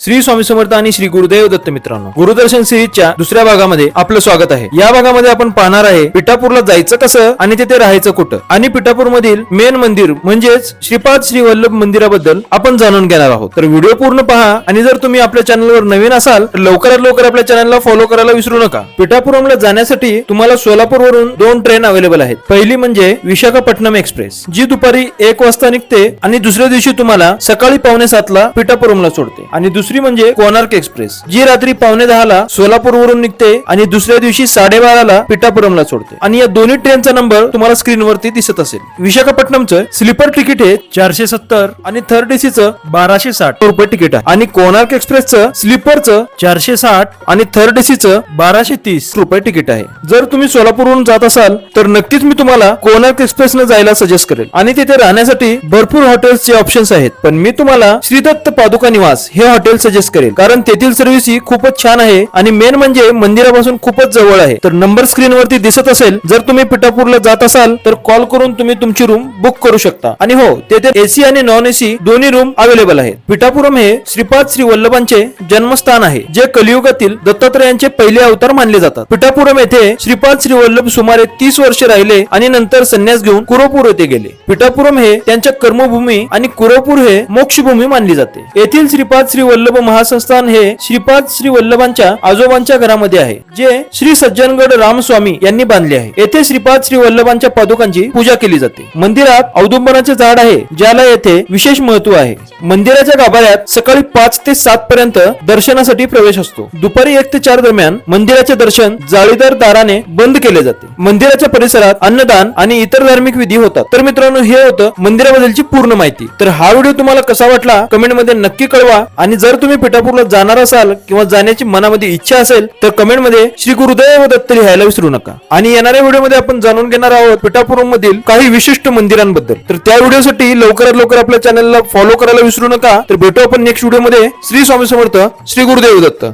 श्री स्वामी समर्थ आणि श्री गुरुदेव दत्त. मित्रांनो, गुरुदर्शन सिरीजच्या दुसऱ्या भागामध्ये आपलं स्वागत आहे. या भागामध्ये आपण पाहणार आहे पिठापूरला जायचं कसं आणि तिथे राहायचं कुठं, आणि पिठापूर मधील मेन मंदिर म्हणजेच श्रीपाद श्री वल्लभ मंदिराबद्दल आपण जाणून घेणार आहोत. तर व्हिडिओ पूर्ण पहा, आणि जर तुम्ही आपल्या चॅनलवर नवीन असाल तर लवकरात लवकर आपल्या चॅनलला फॉलो करायला विसरू नका. पिठापुरमला जाण्यासाठी तुम्हाला सोलापूर वरून 2 ट्रेन अवेलेबल आहेत. पहिली म्हणजे विशाखापट्टणम एक्सप्रेस, जी दुपारी 1 वाजता निघते आणि दुसऱ्या दिवशी तुम्हाला सकाळी 7:45 पिठापुरमला सोडते. आणि दुसरी म्हणजे कोणार्क एक्सप्रेस, जी रात्री 9:45 सोलापूर वरून निघते आणि दुसऱ्या दिवशी 12:30 पिठापुरमला सोडते. आणि या दोन्ही ट्रेनचा नंबर तुम्हाला स्क्रीनवरती दिसत असेल. विशाखापट्टणमचं स्लीपर तिकीट हे 470 आणि थर्ड एसीचं 1260 रुपये तिकीट आहे. आणि कोणार्क एक्सप्रेसचं स्लीपरचं 460 आणि थर्ड एसीचं 1230 रुपये तिकीट आहे. जर तुम्ही सोलापूरवरून जात असाल तर नक्कीच मी तुम्हाला कोणार्क एक्सप्रेस न जायला सजेस्ट करेल. आणि तिथे राहण्यासाठी भरपूर हॉटेल्सचे ऑप्शन्स आहेत, पण मी तुम्हाला श्री दत्त पादुका निवास हे हॉटेल सजेस्ट करेल, कारण तेथील सर्व्हिस ही खूपच छान आहे आणि मेन म्हणजे मंदिरापासून खूपच जवळ आहे. तर नंबर स्क्रीन वरती दिसत असेल. जर तुम्ही पिठापूरला जात असाल तर कॉल करून तुम्ही तुमची रूम बुक करू शकता. आणि हो, तेथे एसी आणि नॉन एसी दोन्ही रूम अवेलेबल आहेत. पिठापुरम हे श्रीपाद श्री वल्लभांचे जन्मस्थान आहे, जे कलियुगातील दत्तात्रयांचे पहिले अवतार मानले जातात. पिठापुरम येथे श्रीपाद श्री वल्लभ सुमारे 30 वर्षे राहिले आणि नंतर संन्यास घेऊन कुरोपूर येथे गेले. पिठापुरम हे त्यांच्या कर्मभूमी आणि कुरोपूर हे मोक्षभूमी मानली जाते. येथील श्रीपाद श्री वल्लभ महासंस्थान हे श्रीपाद श्री वल्लभांच्या आजोबांच्या घरामध्ये आहे, जे श्री सज्जनगड रामस्वामी यांनी बांधले आहे. येथे श्रीपाद श्री वल्लभांच्या पादुकांची पूजा केली जाते. मंदिरात औदुंबराचे झाड आहे, ज्याला येथे विशेष महत्व आहे. मंदिराच्या गाभाऱ्यात सकाळी 5 ते 7 पर्यंत दर्शनासाठी प्रवेश असतो. दुपारी 1 ते 4 दरम्यान मंदिराचे दर्शन जाळीदार दाराने बंद केले जाते. मंदिराच्या परिसरात अन्नदान आणि इतर धार्मिक विधी होतात. तर मित्रांनो, हे होतं मंदिराबद्दलची पूर्ण माहिती. तर हा व्हिडिओ तुम्हाला कसा वाटला कमेंट मध्ये नक्की कळवा. आणि जर तुम्ही पिठापूरला जाणार असाल किंवा जाण्याची मनामध्ये इच्छा असेल तर कमेंट मध्ये श्री गुरुदेव दत्त लिहायला विसरू नका. आणि येणाऱ्या व्हिडिओ मध्ये आपण जाणून घेणार आहोत पिठापुरम मधील काही विशिष्ट मंदिरांबद्दल. तर त्या व्हिडिओसाठी लवकरात लवकर आपल्या चॅनलला फॉलो करायला विसरू नका. तर भेटू आपण नेक्स्ट व्हिडिओ मध्ये. श्री स्वामी समर्थ, श्री गुरुदेव दत्त.